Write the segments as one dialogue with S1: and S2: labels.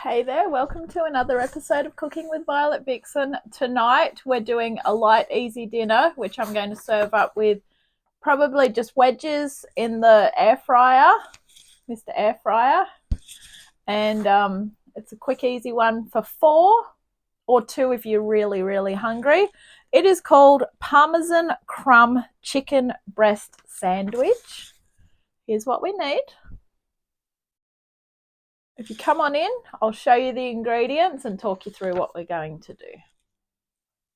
S1: Hey there, welcome to another episode of Cooking with Violet Vixen. Tonight we're doing a light, easy dinner, which I'm going to serve up with probably just wedges in the air fryer, Mr. Air Fryer. And it's a quick, easy one for 4 or 2 if you're really, really hungry. It is called Parmesan crumb chicken breast sandwich. Here's what we need. If you come on in, I'll show you the ingredients and talk you through what we're going to do.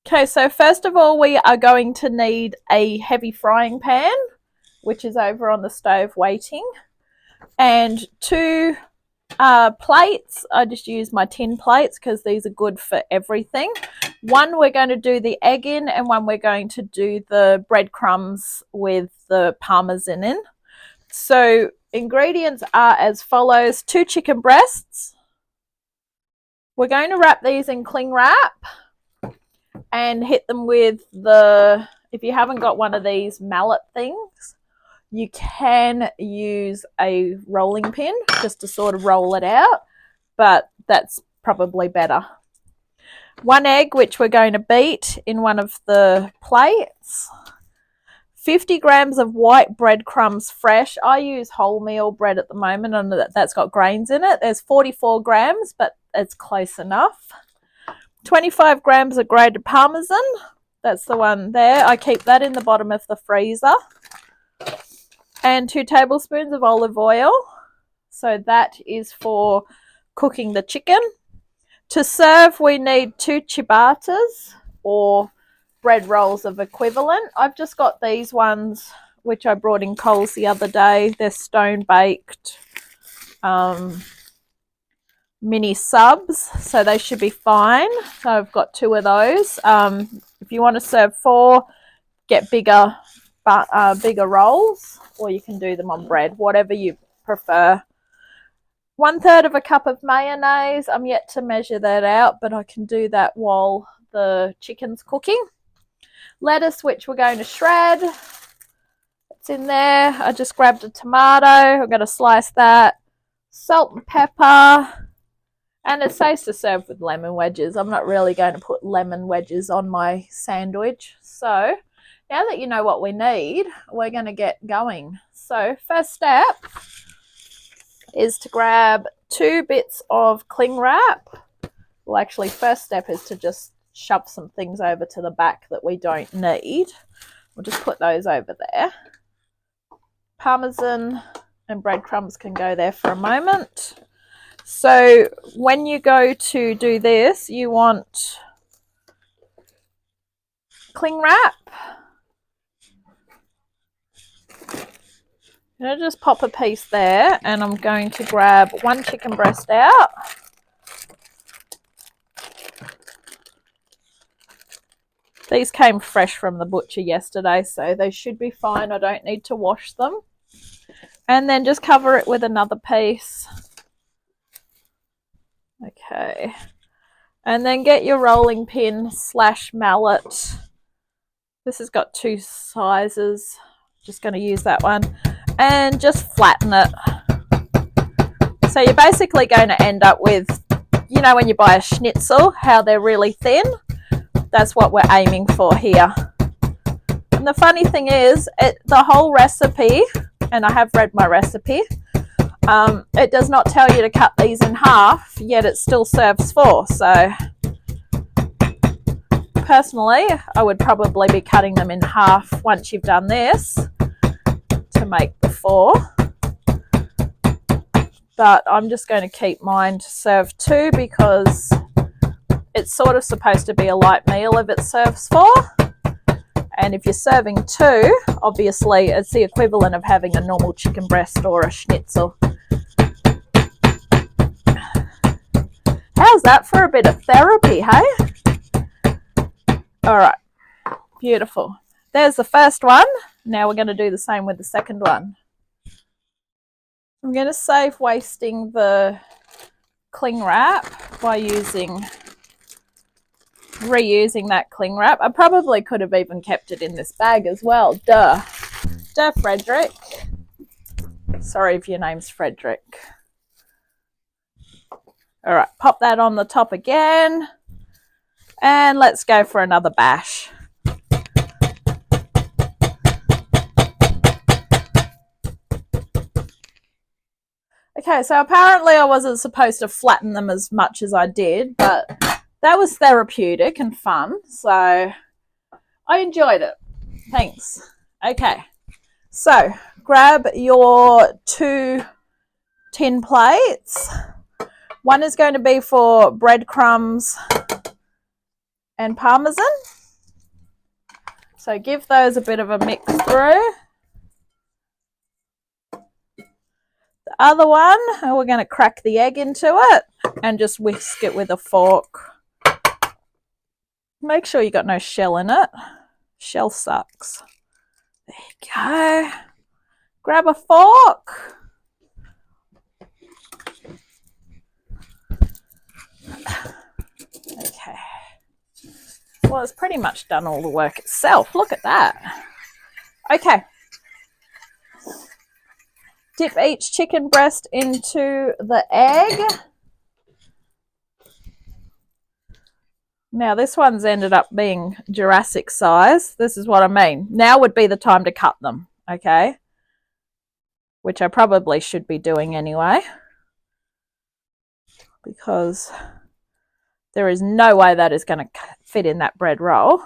S1: Okay, so first of all, we are going to need a heavy frying pan, which is over on the stove waiting, and 2 plates. I just use my tin plates because these are good for everything. One we're going to do the egg in, and one we're going to do the breadcrumbs with the Parmesan in. So ingredients are as follows: 2 chicken breasts. We're going to wrap these in cling wrap and hit them with if you haven't got one of these mallet things, you can use a rolling pin just to sort of roll it out, but that's probably better. 1 egg, which we're going to beat in one of the plates. 50 grams of white breadcrumbs fresh. I use wholemeal bread at the moment, and that's got grains in it. There's 44 grams, but it's close enough. 25 grams of grated Parmesan. That's the one there. I keep that in the bottom of the freezer. And 2 tablespoons of olive oil. So that is for cooking the chicken. To serve, we need 2 ciabattas, or bread rolls of equivalent. I've just got these ones which I brought in Coles the other day. They're stone baked mini subs, so they should be fine. So I've got 2 of those. If you want to serve 4, get bigger rolls, or you can do them on bread, whatever you prefer. 1/3 of a cup of mayonnaise. I'm yet to measure that out, but I can do that while the chicken's cooking. Lettuce, which we're going to shred. It's in there. I just grabbed a tomato. I'm going to slice that. Salt and pepper. And it's safe to serve with lemon wedges. I'm not really going to put lemon wedges on my sandwich. So now that you know what we need, we're going to get going. So first step is to grab 2 bits of cling wrap. Well, actually, first step is to just shove some things over to the back that we don't need. We'll just put those over there. Parmesan and breadcrumbs can go there for a moment. So when you go to do this, you want cling wrap. I'm going to just pop a piece there, and I'm going to grab 1 chicken breast out. These came fresh from the butcher yesterday, so they should be fine. I don't need to wash them. And then just cover it with another piece. Okay. And then get your rolling pin / mallet. This has got 2 sizes. Just going to use that one. And just flatten it. So you're basically going to end up with, you know, when you buy a schnitzel, how they're really thin? That's what we're aiming for here. And the funny thing is, the whole recipe, and I have read my recipe, it does not tell you to cut these in half, yet it still serves 4. So personally, I would probably be cutting them in half once you've done this to make the 4. But I'm just going to keep mine to serve 2 because it's sort of supposed to be a light meal if it serves 4. And if you're serving 2, obviously it's the equivalent of having a normal chicken breast or a schnitzel. How's that for a bit of therapy, hey? All right, beautiful. There's the first one. Now we're going to do the same with the second one. I'm going to save wasting the cling wrap by reusing that cling wrap. I probably could have even kept it in this bag as well. Duh, Frederick. Sorry if your name's Frederick. All right, pop that on the top again. And let's go for another bash. Okay, so apparently I wasn't supposed to flatten them as much as I did, but that was therapeutic and fun, so I enjoyed it. Thanks. Okay, so grab your 2 tin plates. One is going to be for breadcrumbs and Parmesan. So give those a bit of a mix through. The other one, we're going to crack the egg into it and just whisk it with a fork. Make sure you got no shell in it. Shell sucks. There you go. Grab a fork. Okay. Well, it's pretty much done all the work itself. Look at that. Okay. Dip each chicken breast into the egg. Now, this one's ended up being Jurassic size. This is what I mean. Now would be the time to cut them, okay? Which I probably should be doing anyway, because there is no way that is going to fit in that bread roll.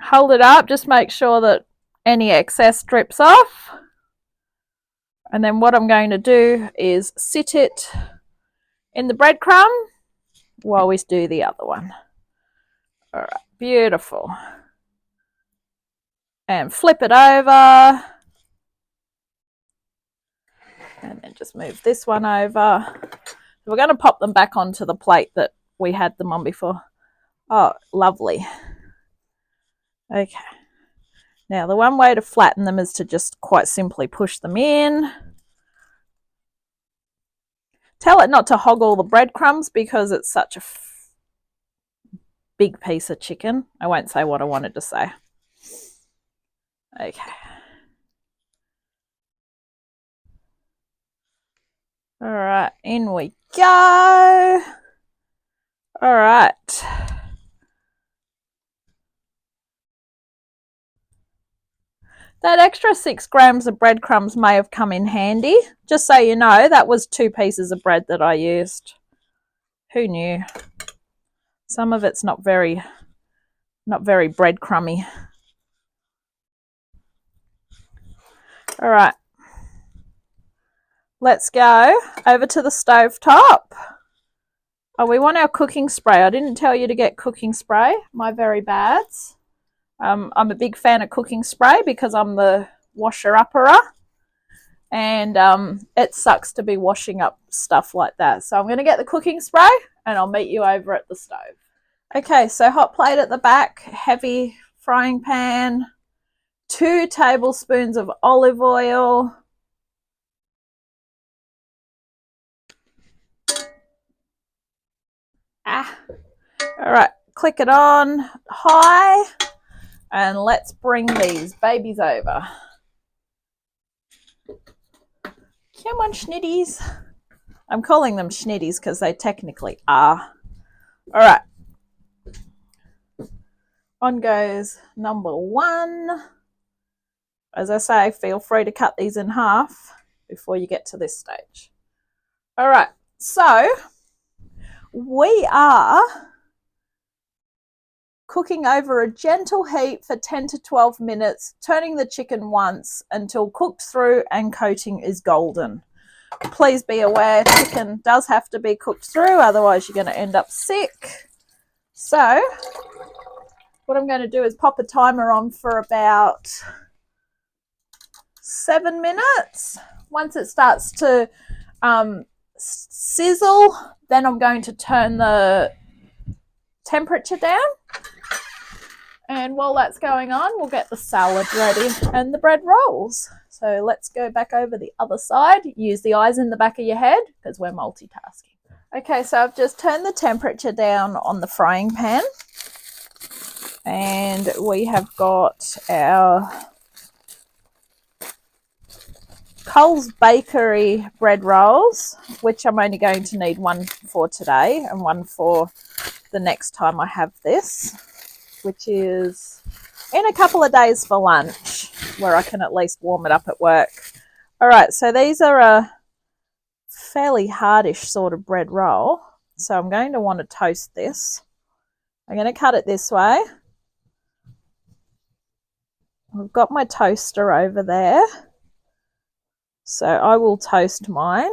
S1: Hold it up. Just make sure that any excess drips off. And then what I'm going to do is sit it in the breadcrumb while we do the other one. All right, beautiful. And flip it over. And then just move this one over. We're going to pop them back onto the plate that we had them on before. Oh, lovely. Okay. Now, the one way to flatten them is to just quite simply push them in. Tell it not to hog all the breadcrumbs because it's such a big piece of chicken. I won't say what I wanted to say. Okay. All right, in we go. All right. That extra 6 grams of breadcrumbs may have come in handy. Just so you know, that was 2 pieces of bread that I used. Who knew? Some of it's not very breadcrumby. All right. Let's go over to the stove top. Oh, we want our cooking spray. I didn't tell you to get cooking spray. My very bads. I'm a big fan of cooking spray because I'm the washer-upperer. And it sucks to be washing up stuff like that. So I'm going to get the cooking spray and I'll meet you over at the stove. Okay, so hot plate at the back, heavy frying pan, 2 tablespoons of olive oil. All right, click it on high and let's bring these babies over. Come on, schnitties. I'm calling them schnitties because they technically are. All right. On goes number 1. As I say, feel free to cut these in half before you get to this stage. All right, so we are cooking over a gentle heat for 10 to 12 minutes, turning the chicken once until cooked through and coating is golden. Please be aware, chicken does have to be cooked through, otherwise you're going to end up sick. So what I'm going to do is pop a timer on for about 7 minutes. Once it starts to sizzle, then I'm going to turn the temperature down. And while that's going on, we'll get the salad ready and the bread rolls. So let's go back over the other side. Use the eyes in the back of your head because we're multitasking. Okay, so I've just turned the temperature down on the frying pan. And we have got our Coles Bakery bread rolls, which I'm only going to need one for today and one for the next time I have this, which is in a couple of days for lunch, where I can at least warm it up at work. All right, so these are a fairly hardish sort of bread roll, so I'm going to want to toast this. I'm going to cut it this way. I've got my toaster over there, so I will toast mine.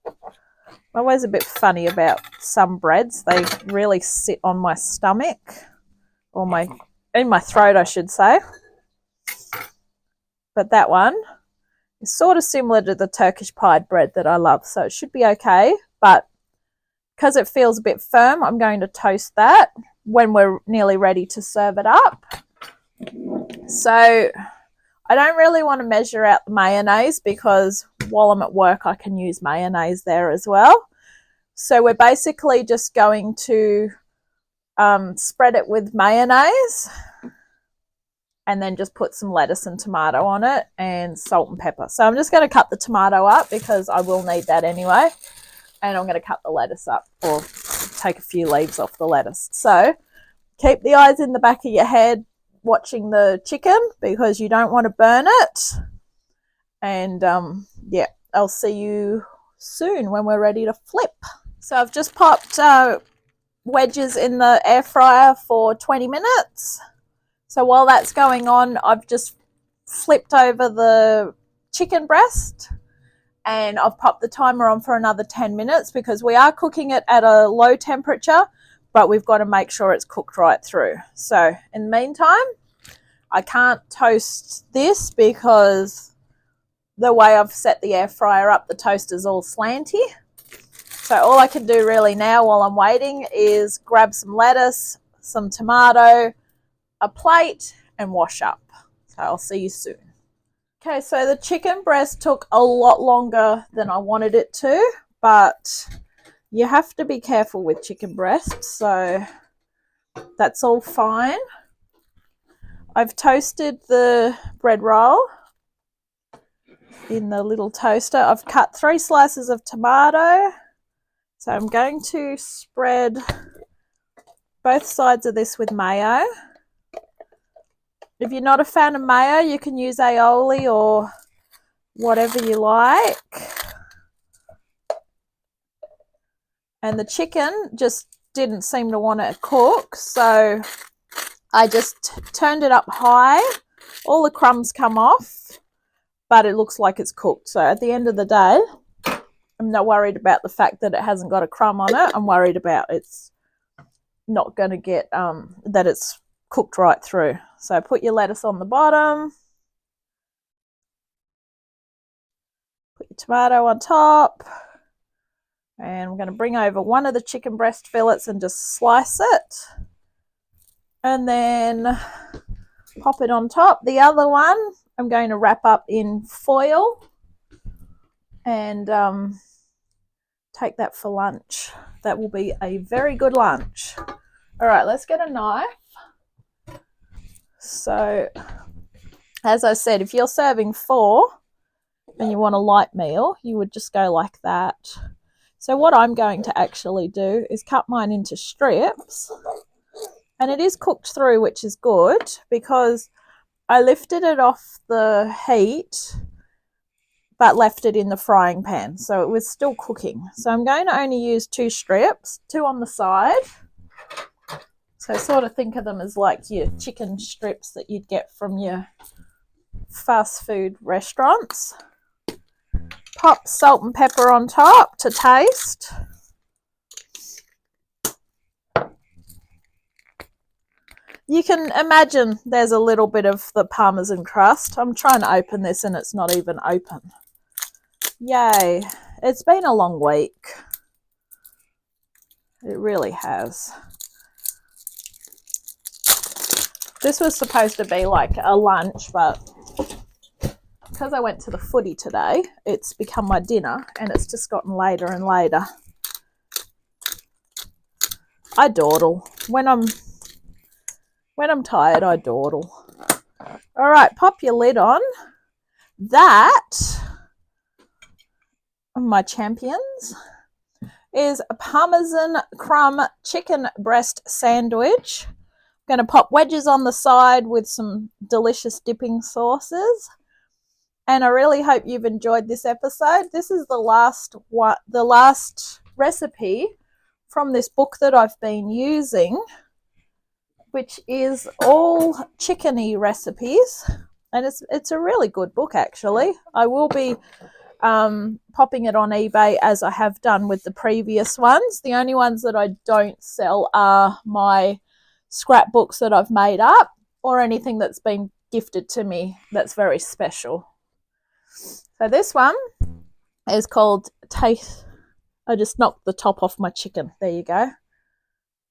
S1: I'm always a bit funny about some breads. They really sit on my stomach, or in my throat, I should say. But that one is sort of similar to the Turkish pied bread that I love, so it should be okay. But because it feels a bit firm, I'm going to toast that when we're nearly ready to serve it up. So I don't really want to measure out the mayonnaise, because while I'm at work I can use mayonnaise there as well. So we're basically just going to spread it with mayonnaise and then just put some lettuce and tomato on it and salt and pepper. So I'm just going to cut the tomato up because I will need that anyway. And I'm going to cut the lettuce up, or take a few leaves off the lettuce. So keep the eyes in the back of your head watching the chicken, because you don't want to burn it. And yeah, I'll see you soon when we're ready to flip. So I've just popped wedges in the air fryer for 20 minutes. So while that's going on, I've just flipped over the chicken breast, and I've popped the timer on for another 10 minutes, because we are cooking it at a low temperature, but we've got to make sure it's cooked right through. So in the meantime, I can't toast this because the way I've set the air fryer up, the toaster's all slanty. So all I can do really now while I'm waiting is grab some lettuce, some tomato, a plate, and wash up. So I'll see you soon. Okay, so the chicken breast took a lot longer than I wanted it to, but you have to be careful with chicken breast, so that's all fine. I've toasted the bread roll in the little toaster. I've cut 3 slices of tomato. So I'm going to spread both sides of this with mayo. If you're not a fan of mayo, you can use aioli or whatever you like. And the chicken just didn't seem to want to cook, so I just turned it up high. All the crumbs come off, but it looks like it's cooked. So at the end of the day, I'm not worried about the fact that it hasn't got a crumb on it. I'm worried about it's not going to get, that it's cooked right through. So put your lettuce on the bottom. Put your tomato on top. And I'm going to bring over one of the chicken breast fillets and just slice it. And then pop it on top. The other one I'm going to wrap up in foil and take that for lunch. That will be a very good lunch. All right, let's get a knife. So, as I said, if you're serving 4 and you want a light meal, you would just go like that. So what I'm going to actually do is cut mine into strips. And it is cooked through, which is good, because I lifted it off the heat but left it in the frying pan, so it was still cooking. So I'm going to only use 2 strips, 2 on the side. So sort of think of them as like your chicken strips that you'd get from your fast food restaurants. Pop salt and pepper on top to taste. You can imagine there's a little bit of the Parmesan crust. I'm trying to open this and it's not even open. Yay. It's been a long week. It really has. This was supposed to be like a lunch, but because I went to the footy today, it's become my dinner and it's just gotten later and later. I dawdle. When I'm tired, I dawdle. All right, pop your lid on. That, my champions, is a Parmesan crumb chicken breast sandwich. I'm going to pop wedges on the side with some delicious dipping sauces. And I really hope you've enjoyed this episode. This is the last recipe from this book that I've been using, which is all chickeny recipes. And it's a really good book, actually. I will be popping it on eBay as I have done with the previous ones. The only ones that I don't sell are my scrapbooks that I've made up or anything that's been gifted to me that's very special. So this one is called Taste. I just knocked the top off my chicken. There you go.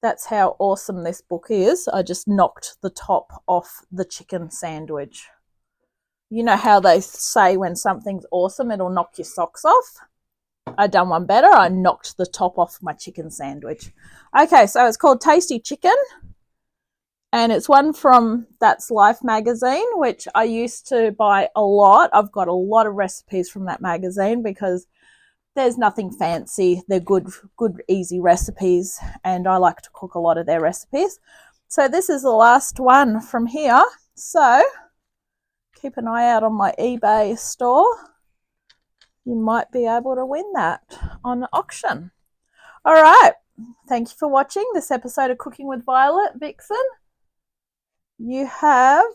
S1: That's how awesome this book is. I just knocked the top off the chicken sandwich. You know how they say when something's awesome, it'll knock your socks off? I done one better. I knocked the top off my chicken sandwich. Okay, so it's called Tasty Chicken. And it's one from That's Life magazine, which I used to buy a lot. I've got a lot of recipes from that magazine because there's nothing fancy. They're good, easy recipes. And I like to cook a lot of their recipes. So this is the last one from here. So keep an eye out on my eBay store. You might be able to win that on auction. All right. Thank you for watching this episode of Cooking with Violet Vixen. You have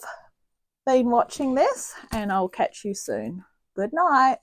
S1: been watching this, and I'll catch you soon. Good night.